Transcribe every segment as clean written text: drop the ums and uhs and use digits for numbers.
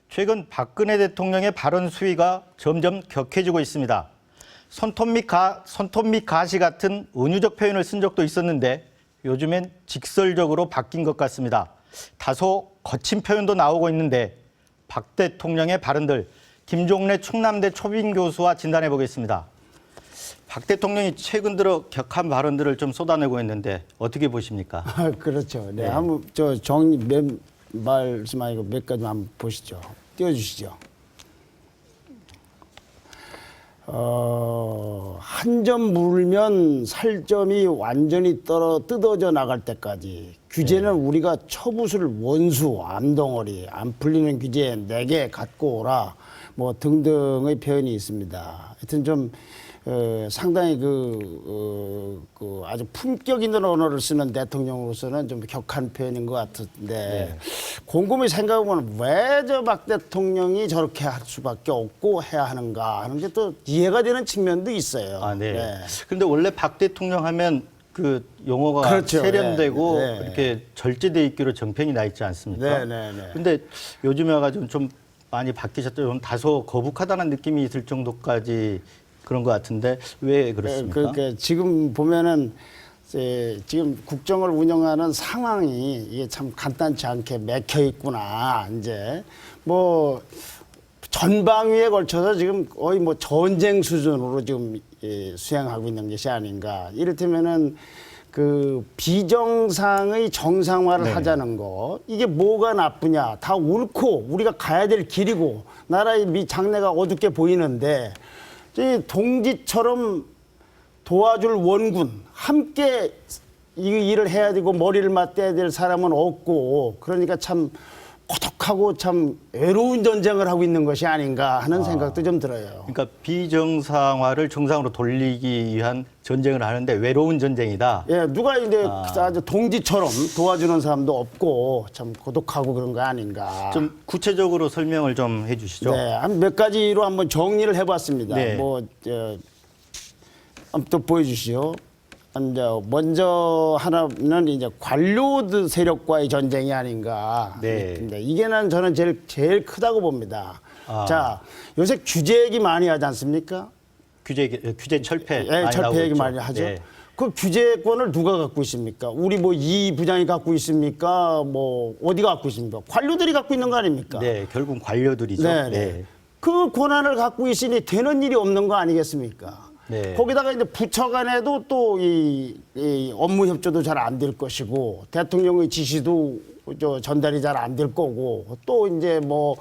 최근 박근혜 대통령의 발언 수위가 점점 격해지고 있습니다. 손톱 및 가시 같은 은유적 표현을 쓴 적도 있었는데 요즘엔 직설적으로 바뀐 것 같습니다. 다소 거친 표현도 나오고 있는데 박 대통령의 발언들, 김종래 충남대 초빙 교수와 진단해 보겠습니다. 박 대통령이 최근 들어 격한 발언들을 좀 쏟아내고 있는데 어떻게 보십니까? 그렇죠. 네, 네. 한번 말씀하시고 몇 가지 한번 보시죠. 띄워주시죠. 한 점 물면 살점이 완전히 뜯어져 나갈 때까지 규제는 우리가 처부술 원수, 암덩어리, 안 풀리는 규제 4개 갖고 오라 뭐 등등의 표현이 있습니다. 하여튼 좀 상당히 아주 품격 있는 언어를 쓰는 대통령으로서는 좀 격한 표현인 것 같은데 곰곰이 생각해보면 왜 저 박 대통령이 저렇게 할 수밖에 없고 해야 하는가 하는 게 또 이해가 되는 측면도 있어요. 아, 네. 네. 그런데 원래 박 대통령 하면 그 용어가 그렇죠. 세련되고 네. 네. 이렇게 절제돼 있기로 정평이 나 있지 않습니까? 네. 근데 요즘에 와가지고 좀 많이 바뀌셨죠. 좀 다소 거북하다는 느낌이 있을 정도까지 그런 것 같은데 왜 그렇습니까? 그러니까 지금 보면은 지금 국정을 운영하는 상황이 이게 참 간단치 않게 맥혀 있구나. 이제 뭐 전방위에 걸쳐서 지금 거의 뭐 전쟁 수준으로 지금 수행하고 있는 것이 아닌가. 이를테면은 그 비정상의 정상화를 네. 하자는 거, 이게 뭐가 나쁘냐. 다 옳고 우리가 가야 될 길이고 나라의 장래가 어둡게 보이는데 동지처럼 도와줄 원군, 함께 이 일을 해야 되고 머리를 맞대야 될 사람은 없고, 그러니까 참 고독하고 참 외로운 전쟁을 하고 있는 것이 아닌가 하는 생각도 좀 들어요. 그러니까 비정상화를 정상으로 돌리기 위한 전쟁을 하는데 외로운 전쟁이다. 예, 누가 이제 아주 동지처럼 도와주는 사람도 없고 참 고독하고 그런 거 아닌가. 좀 구체적으로 설명을 좀 해주시죠. 네, 한 몇 가지로 한번 정리를 해봤습니다. 네. 한번 또 보여주시죠. 먼저 하나는 이제 관료 세력과의 전쟁이 아닌가. 네. 이게 저는 제일 크다고 봅니다. 자, 요새 규제 얘기 많이 하지 않습니까? 규제 철폐 예, 많이 철폐 나오고 얘기 있죠. 많이 하죠. 네. 그 규제권을 누가 갖고 있습니까? 우리 뭐 이 부장이 갖고 있습니까? 뭐 어디가 갖고 있습니까? 관료들이 갖고 있는 거 아닙니까? 네, 결국 관료들이죠. 네. 그 권한을 갖고 있으니 되는 일이 없는 거 아니겠습니까? 네. 거기다가 이제 부처 간에도 또 이 업무 협조도 잘 안 될 것이고, 대통령의 지시도 전달이 잘 안 될 거고, 또 이제 뭐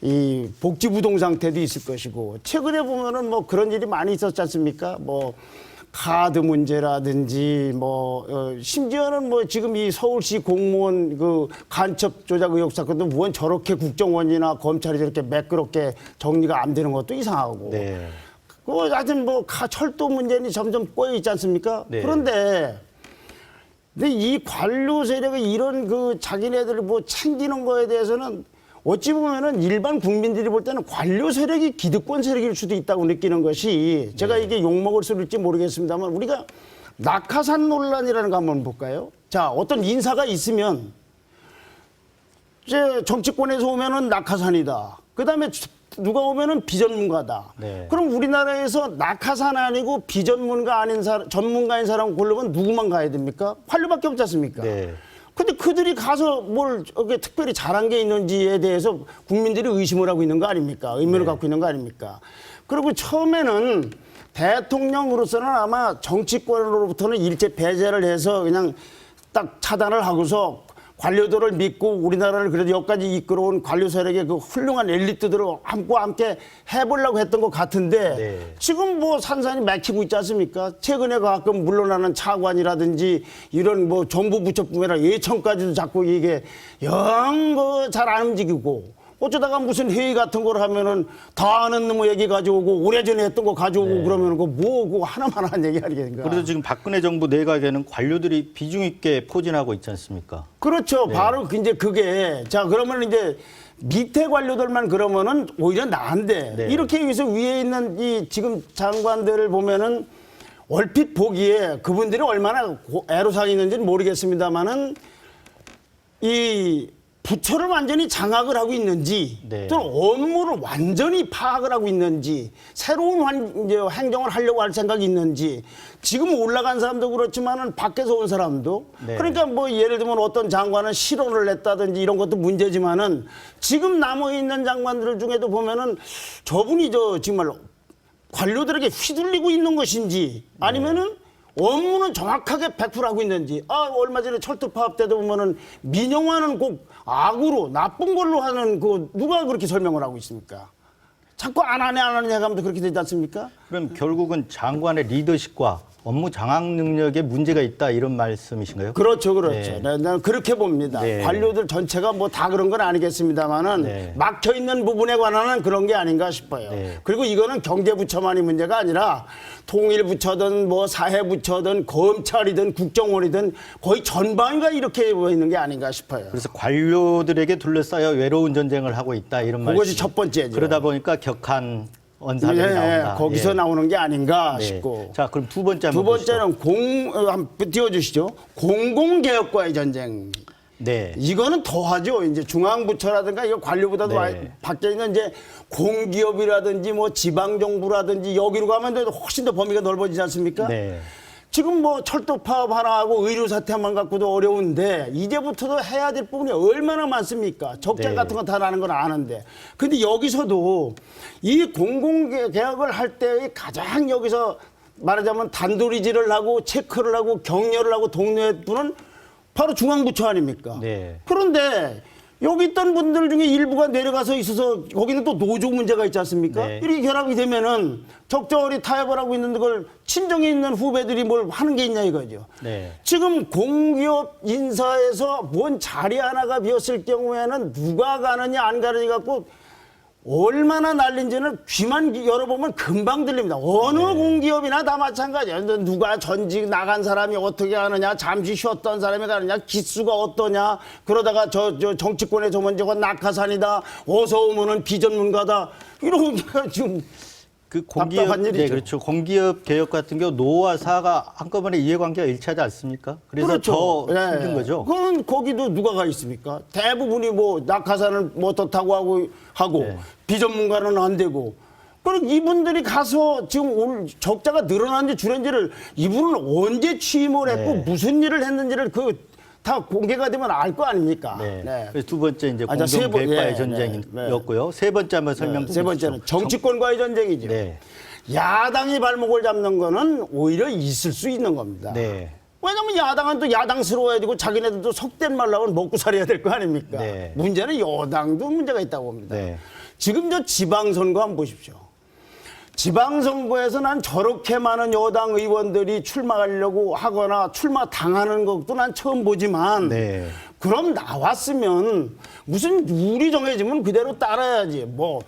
이 복지부동 상태도 있을 것이고, 최근에 보면은 뭐 그런 일이 많이 있었지 않습니까? 뭐 카드 문제라든지 심지어는 뭐 지금 이 서울시 공무원 그 간첩 조작 의혹 사건도 뭐 저렇게 국정원이나 검찰이 저렇게 매끄럽게 정리가 안 되는 것도 이상하고. 네. 하여튼 뭐 철도 문제는 점점 꼬여 있지 않습니까? 네. 그런데 이 관료 세력의 이런 그 자기네들을 뭐 챙기는 거에 대해서는 어찌 보면은 일반 국민들이 볼 때는 관료 세력이 기득권 세력일 수도 있다고 느끼는 것이, 제가 이게 욕먹을 소리일지 모르겠습니다만 우리가 낙하산 논란이라는 거 한번 볼까요? 자, 어떤 인사가 있으면 이제 정치권에서 오면은 낙하산이다. 그다음에 누가 오면은 비전문가다. 네. 그럼 우리나라에서 낙하산 아니고 비전문가 아닌 사람, 전문가인 사람 고르면 누구만 가야 됩니까? 관료밖에 없지 않습니까? 네. 근데 그들이 가서 뭘 특별히 잘한 게 있는지에 대해서 국민들이 의심을 하고 있는 거 아닙니까? 의문을 갖고 있는 거 아닙니까? 그리고 처음에는 대통령으로서는 아마 정치권으로부터는 일제 배제를 해서 그냥 딱 차단을 하고서 관료들을 믿고 우리나라를 그래도 여기까지 이끌어온 관료 세력의 그 훌륭한 엘리트들을 함께 해보려고 했던 것 같은데, 네. 지금 뭐 산산이 막히고 있지 않습니까? 최근에 가끔 물러나는 차관이라든지 이런 뭐 정부 부처뿐만 아니라 예천까지도 자꾸 이게 영 잘 안 움직이고, 어쩌다가 무슨 회의 같은 걸 하면은 다 아는 놈의 얘기 가져오고 오래전에 했던 거 가져오고 그러면 그거 하나만 얘기 하겠는가. 그래도 지금 박근혜 정부 내각에는 관료들이 비중 있게 포진하고 있지 않습니까? 그렇죠. 바로 이제 그게, 자, 그러면 이제 밑에 관료들만 그러면은 오히려 나은데, 네. 이렇게 해서 위에 있는 이 지금 장관들을 보면은 얼핏 보기에 그분들이 얼마나 애로사항이 있는지는 모르겠습니다만은 이 부처를 완전히 장악을 하고 있는지 네. 또는 업무를 완전히 파악을 하고 있는지 새로운 이제 행정을 하려고 할 생각이 있는지 지금 올라간 사람도 그렇지만은 밖에서 온 사람도 네. 그러니까 뭐 예를 들면 어떤 장관은 실언을 냈다든지 이런 것도 문제지만은 지금 남아있는 장관들 중에도 보면은 저분이 정말 관료들에게 휘둘리고 있는 것인지 아니면은 업무는 정확하게 100% 하고 있는지. 얼마 전에 철도 파업 때도 보면은 민영화는 꼭 악으로 나쁜 걸로 하는 그 누가 그렇게 설명을 하고 있습니까? 자꾸 안 하네 해가면서 그렇게 되지 않습니까? 그럼 결국은 장관의 리더십과 업무 장악 능력에 문제가 있다 이런 말씀이신가요? 그렇죠. 네. 나는 그렇게 봅니다. 네. 관료들 전체가 뭐 다 그런 건 아니겠습니다만은 네. 막혀 있는 부분에 관한은 그런 게 아닌가 싶어요. 네. 그리고 이거는 경제부처만이 문제가 아니라 통일부처든 뭐 사회부처든 검찰이든 국정원이든 거의 전반가 이렇게 있는 게 아닌가 싶어요. 그래서 관료들에게 둘러싸여 외로운 전쟁을 하고 있다 이런 말씀. 그것이 첫 번째죠. 그러다 보니까 격한 언사들이 나온다. 거기서 예. 나오는 게 아닌가 네. 싶고. 자, 그럼 두 번째 두 한번 보시죠. 번째는 한번 띄워주시죠. 공공개혁과의 전쟁. 네. 이거는 더하죠. 이제 중앙부처라든가 이거 관료보다도 네. 밖에 있는 이제 공기업이라든지 뭐 지방정부라든지 여기로 가면 훨씬 더 범위가 넓어지지 않습니까? 네. 지금 뭐 철도 파업 하나 하고 의료 사태만 갖고도 어려운데 이제부터도 해야 될 부분이 얼마나 많습니까? 적자 네. 같은 거 다 나는 건 아는데. 근데 여기서도 이 공공개혁을 할 때 가장 여기서 말하자면 단도리질을 하고 체크를 하고 격려를 하고 독려했 분은 바로 중앙부처 아닙니까? 네. 그런데 여기 있던 분들 중에 일부가 내려가서 있어서 거기는 또 노조 문제가 있지 않습니까? 네. 이렇게 결합이 되면은 적절히 타협을 하고 있는 걸 친정에 있는 후배들이 뭘 하는 게 있냐 이거죠. 네. 지금 공기업 인사에서 뭔 자리 하나가 비었을 경우에는 누가 가느냐 안 가느냐 갖고 얼마나 난린지는 귀만 열어보면 금방 들립니다. 어느 공기업이나 다 마찬가지예요. 누가 전직 나간 사람이 어떻게 하느냐, 잠시 쉬었던 사람이 가느냐, 기수가 어떠냐, 그러다가 저 정치권의 저먼저건 낙하산이다, 어서 오면은 비전문가다, 이런 게 지금 그 공기업, 답답한 일이죠. 네, 그렇죠. 공기업 개혁 같은 경우 노와 사가 한꺼번에 이해관계가 일치하지 않습니까? 그래서 그렇죠. 더 힘든 거죠. 그건 거기도 누가 가 있습니까? 대부분이 뭐 낙하산을 뭐 어떻다고 하고 네. 비전문가는 안 되고. 그럼 이분들이 가서 지금 오늘 적자가 늘어난지 줄었는지를 이분은 언제 취임을 했고 네. 무슨 일을 했는지를 다 공개가 되면 알 거 아닙니까? 네. 그래서 두 번째 이제 자, 세 번, 공정개혁과의 예, 전쟁이었고요. 세 번째 한번 설명 좀 세 번째는 해주시죠. 정치권과의 전쟁이죠. 네. 야당이 발목을 잡는 거는 오히려 있을 수 있는 겁니다. 네. 왜냐면 야당은 또 야당스러워야 되고 자기네들도 속된 말로 하면 먹고 살아야 될 거 아닙니까? 네. 문제는 여당도 문제가 있다고 봅니다. 네. 지금 저 지방선거 한번 보십시오. 지방선거에서 난 저렇게 많은 여당 의원들이 출마하려고 하거나 출마 당하는 것도 난 처음 보지만 네. 그럼 나왔으면 무슨 룰이 정해지면 그대로 따라야지. 뭐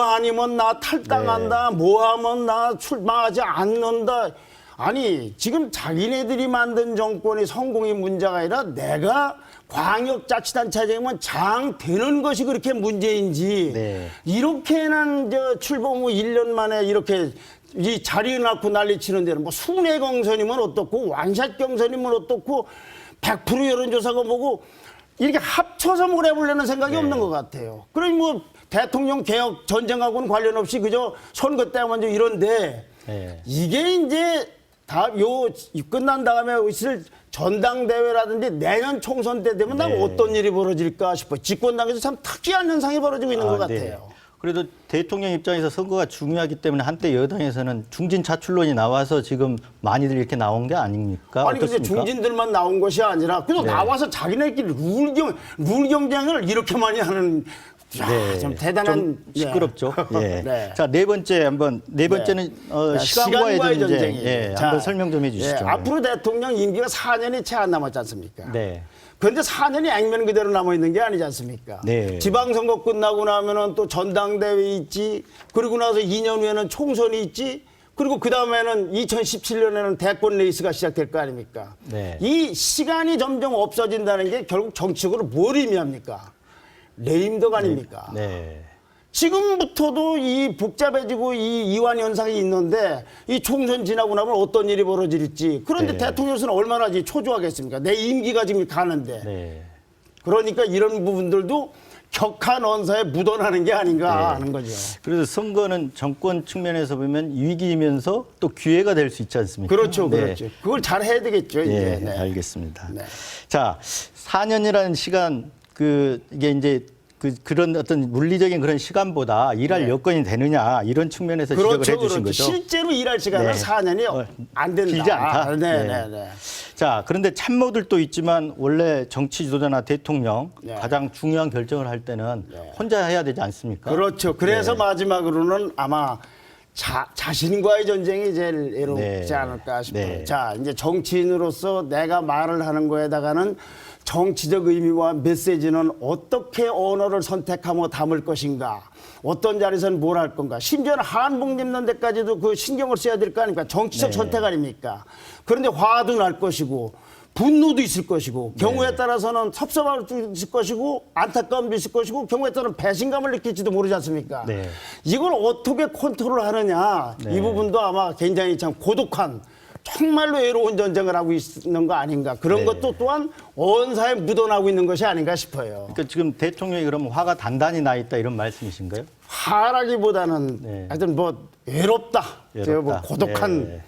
아니면 나 탈당한다. 뭐 하면 나 출마하지 않는다. 아니 지금 자기네들이 만든 정권이 성공이 문제가 아니라 내가 광역자치단체장이면 장 되는 것이 그렇게 문제인지 네. 이렇게는 출범 후 1년 만에 이렇게 이 자리에 낳고 난리치는 데는 뭐 순회 경선이면 어떻고 완샷 경선이면 어떻고 100% 여론조사가 뭐고 이렇게 합쳐서 뭘 해보려는 생각이 없는 것 같아요. 그러니 뭐 대통령 개혁 전쟁하고는 관련 없이 그저 선거 때만 이런데 네. 이게 이제 다 끝난 다음에 있을 전당대회라든지 내년 총선 때 되면 난 네. 어떤 일이 벌어질까 싶어요. 집권당에서 참 특이한 현상이 벌어지고 있는 것 네. 같아요. 그래도 대통령 입장에서 선거가 중요하기 때문에 한때 여당에서는 중진 차출론이 나와서 지금 많이들 이렇게 나온 게 아닙니까? 아니 근데 어떻습니까? 중진들만 나온 것이 아니라 그냥 네. 나와서 자기네끼리 룰 경쟁을 이렇게 많이 하는 좀 대단한 좀 시끄럽죠. 예. 네. 자, 네 번째는 시간과의 전쟁. 예, 자, 한번 설명 좀 해주시죠. 예, 앞으로 대통령 임기가 4년이 채 안 남았지 않습니까? 네. 그런데 4년이 액면 그대로 남아 있는 게 아니지 않습니까? 네. 지방선거 끝나고 나면은 또 전당대회 있지. 그리고 나서 2년 후에는 총선이 있지. 그리고 그 다음에는 2017년에는 대권 레이스가 시작될 거 아닙니까? 네. 이 시간이 점점 없어진다는 게 결국 정치적으로 뭘 의미합니까? 레임덕 아닙니까? 네. 지금부터도 이 복잡해지고 이 이완 현상이 있는데 이 총선 지나고 나면 어떤 일이 벌어질지. 그런데 네. 대통령은 얼마나 초조하겠습니까? 내 임기가 지금 가는데. 네. 그러니까 이런 부분들도 격한 언사에 묻어나는 게 아닌가 하는 거죠. 그래서 선거는 정권 측면에서 보면 위기이면서 또 기회가 될 수 있지 않습니까? 그렇죠, 네. 그렇죠. 그걸 잘 해야 되겠죠. 예, 이제. 네. 알겠습니다. 네. 자, 4년이라는 시간 이게 이제 그런 어떤 물리적인 그런 시간보다 일할 네. 여건이 되느냐 이런 측면에서 지적을 그렇죠, 해주신 그렇죠. 거죠. 실제로 일할 시간은 네. 4년이 안 된다. 길지 않다. 네, 네. 네, 네. 자, 그런데 참모들도 있지만 원래 정치 지도자나 대통령 네. 가장 중요한 결정을 할 때는 네. 혼자 해야 되지 않습니까? 그렇죠. 그래서 네. 마지막으로는 아마 자신과의 전쟁이 제일 애롭지 네. 않을까 싶어요. 네. 자, 이제 정치인으로서 내가 말을 하는 거에다가는 정치적 의미와 메시지는 어떻게 언어를 선택하며 담을 것인가, 어떤 자리에서는 뭘 할 건가, 심지어는 한복 입는 데까지도 그 신경을 써야 될 거 아닙니까? 정치적 네. 선택 아닙니까? 그런데 화도 날 것이고 분노도 있을 것이고 경우에 따라서는 섭섭함도 있을 것이고 안타까움도 있을 것이고 경우에 따라서는 배신감을 느낄지도 모르지 않습니까? 네. 이걸 어떻게 컨트롤하느냐 네. 이 부분도 아마 굉장히 참 고독한 정말로 외로운 전쟁을 하고 있는 거 아닌가 그런 네. 것도 또한 언사에 묻어나고 있는 것이 아닌가 싶어요. 그러니까 지금 대통령이 그러면 화가 단단히 나 있다 이런 말씀이신가요? 화라기보다는 네. 하여튼 뭐 외롭다, 외롭다. 뭐 고독한 네.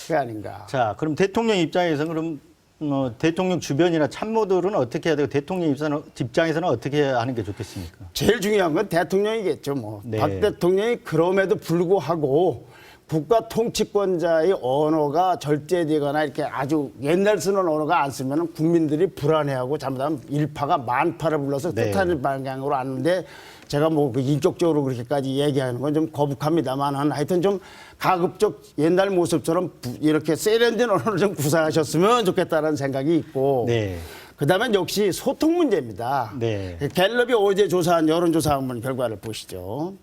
게 아닌가. 자, 그럼 대통령 입장에서는 그럼 대통령 주변이나 참모들은 어떻게 해야 되고 대통령 입장에서는 어떻게 하는 게 좋겠습니까? 제일 중요한 건 대통령이겠죠. 뭐. 네. 박 대통령이 그럼에도 불구하고 국가 통치권자의 언어가 절제되거나 이렇게 아주 옛날 쓰는 언어가 안 쓰면 국민들이 불안해하고 잘못하면 일파가 만파를 불러서 네. 뜻하는 방향으로 왔는데 제가 뭐 그 인격적으로 그렇게까지 얘기하는 건 좀 거북합니다만 하여튼 좀 가급적 옛날 모습처럼 이렇게 세련된 언어를 좀 구사하셨으면 좋겠다는 생각이 있고 네. 그다음에 역시 소통 문제입니다. 네. 갤럽이 어제 조사한 여론조사 한번 결과를 보시죠.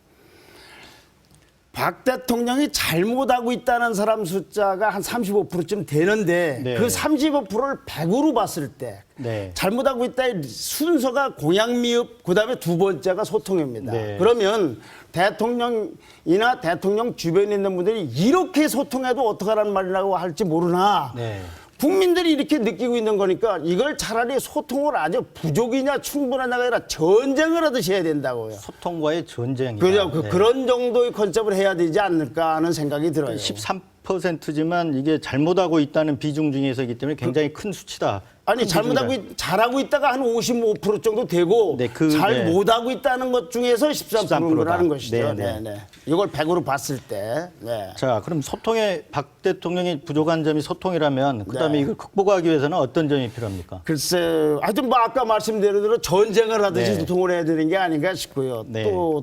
박 대통령이 잘못하고 있다는 사람 숫자가 한 35%쯤 되는데 네. 그 35%를 100으로 봤을 때 네. 잘못하고 있다의 순서가 공약미흡 그다음에 두 번째가 소통입니다. 네. 그러면 대통령이나 대통령 주변에 있는 분들이 이렇게 소통해도 어떡하라는 말이라고 할지 모르나 네. 국민들이 이렇게 느끼고 있는 거니까 이걸 차라리 소통을 아주 부족이냐 충분하냐가 아니라 전쟁을 하듯이 해야 된다고요. 소통과의 전쟁이다. 그죠? 네. 그런 정도의 컨셉을 해야 되지 않을까 하는 생각이 들어요. 13%지만 이게 잘못하고 있다는 비중 중에서이기 때문에 굉장히 큰 수치다. 아니 큰 잘못하고 비중이다. 잘하고 있다가 한 55% 정도 되고 네, 잘 네. 못하고 있다는 것 중에서 13%라는 13%다. 것이죠. 네, 네. 네. 이걸 100으로 봤을 때. 네. 자, 그럼 소통에 박 대통령이 부족한 점이 소통이라면 그다음에 네. 이걸 극복하기 위해서는 어떤 점이 필요합니까? 글쎄, 하여튼 뭐 아까 말씀드린 대로 전쟁을 하듯이 네. 소통을 해야 되는 게 아닌가 싶고요. 네.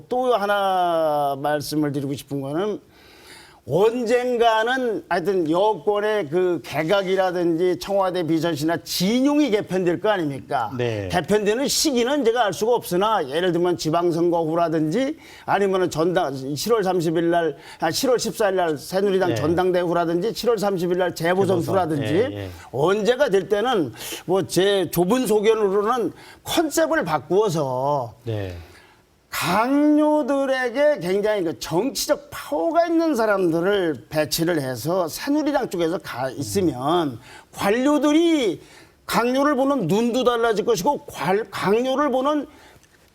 또 하나 말씀을 드리고 싶은 거는 언젠가는 하여튼 여권의 그 개각이라든지 청와대 비서실이나 진용이 개편될 거 아닙니까? 네. 개편되는 시기는 제가 알 수가 없으나 예를 들면 지방선거 후라든지 아니면 전당 7월 30일 날, 7월 14일 날 새누리당 네. 전당대 후라든지 7월 30일 날 재보선 재보선. 후라든지 예, 예. 언제가 될 때는 뭐 제 좁은 소견으로는 컨셉을 바꾸어서 네. 강요들에게 굉장히 그 정치적 파워가 있는 사람들을 배치를 해서 새누리당 쪽에서 가 있으면 관료들이 강요를 보는 눈도 달라질 것이고 강요를 보는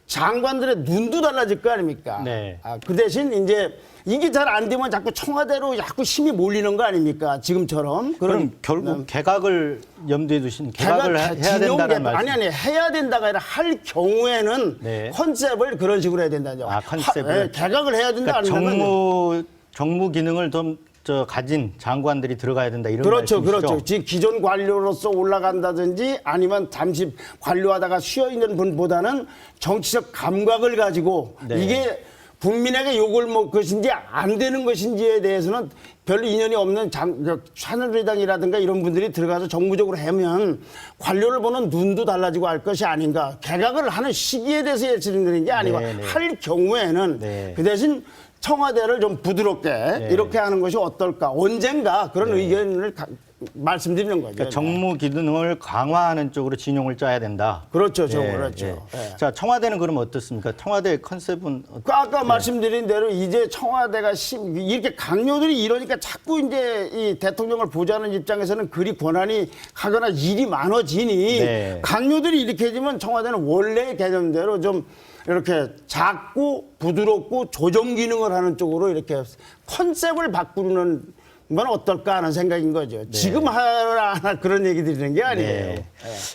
장관들의 눈도 달라질 거 아닙니까? 네. 그 대신 이제 이게 잘 안 되면 자꾸 청와대로 자꾸 힘이 몰리는 거 아닙니까? 지금처럼. 그럼 결국 개각을 염두에 두신 개각을 해야 진용 된다는 개편. 말씀. 아니 해야 된다가 아니라 할 경우에는 네. 컨셉을 그런 식으로 해야 된다죠. 아, 컨셉을. 개각을 해야 된다. 그러니까 안 되면 정무 기능을 좀 가진 장관들이 들어가야 된다 이런 그렇죠, 말씀이시죠? 그렇죠. 지금 기존 관료로서 올라간다든지 아니면 잠시 관료하다가 쉬어 있는 분보다는 정치적 감각을 가지고 네. 이게 국민에게 욕을 먹을 것인지 안 되는 것인지에 대해서는 별로 인연이 없는 새누리당이라든가 이런 분들이 들어가서 정무적으로 하면 관료를 보는 눈도 달라지고 할 것이 아닌가. 개각을 하는 시기에 대해서 예측드리는 게 아니고 네, 네. 할 경우에는 네. 그 대신 청와대를 좀 부드럽게 이렇게 하는 것이 어떨까? 언젠가 그런 의견을 말씀드리는 거죠. 그러니까 정무 기능을 강화하는 쪽으로 진용을 짜야 된다. 그렇죠, 예, 그렇죠. 예. 예. 자, 청와대는 그럼 어떻습니까? 청와대 컨셉은 그 아까 말씀드린 대로 이제 청와대가 이렇게 강요들이 이러니까 자꾸 이제 이 대통령을 보좌하는 입장에서는 그리 권한이 가거나 일이 많아지니 네. 강요들이 이렇게 되면 청와대는 원래의 개념대로 좀 이렇게 작고 부드럽고 조정 기능을 하는 쪽으로 이렇게 컨셉을 바꾸는 건 어떨까 하는 생각인 거죠. 지금 하라 그런 얘기 드리는 게 아니에요. 네.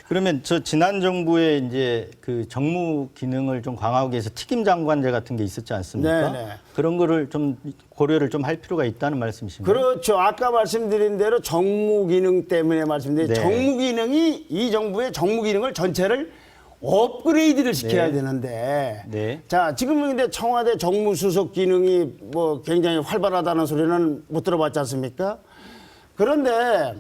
그러면 저 지난 정부에 이제 그 정무 기능을 좀 강화하기 위해서 특임 장관제 같은 게 있었지 않습니까? 네. 그런 거를 좀 고려를 좀 할 필요가 있다는 말씀이신가요? 그렇죠. 아까 말씀드린 대로 정무 기능 때문에 말씀드린 네. 정무 기능이 이 정부의 정무 기능을 전체를 업그레이드를 시켜야 네. 되는데 네. 자 지금은 근데 청와대 정무수석 기능이 뭐 굉장히 활발하다는 소리는 못 들어봤지 않습니까? 그런데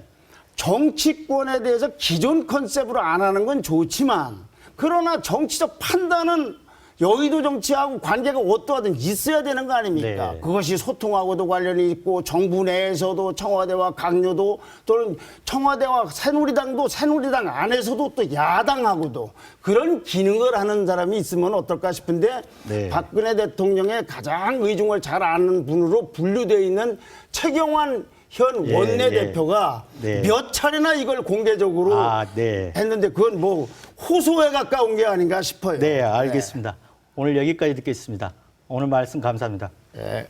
정치권에 대해서 기존 컨셉으로 안 하는 건 좋지만 그러나 정치적 판단은 여의도 정치하고 관계가 어떠하든 있어야 되는 거 아닙니까? 네. 그것이 소통하고도 관련이 있고 정부 내에서도 청와대와 강요도 또는 청와대와 새누리당도 새누리당 안에서도 또 야당하고도 그런 기능을 하는 사람이 있으면 어떨까 싶은데 네. 박근혜 대통령의 가장 의중을 잘 아는 분으로 분류되어 있는 최경환 현 예, 원내대표가 예. 네. 몇 차례나 이걸 공개적으로 네. 했는데 그건 뭐 호소에 가까운 게 아닌가 싶어요. 네, 알겠습니다. 오늘 여기까지 듣겠습니다. 오늘 말씀 감사합니다. 네.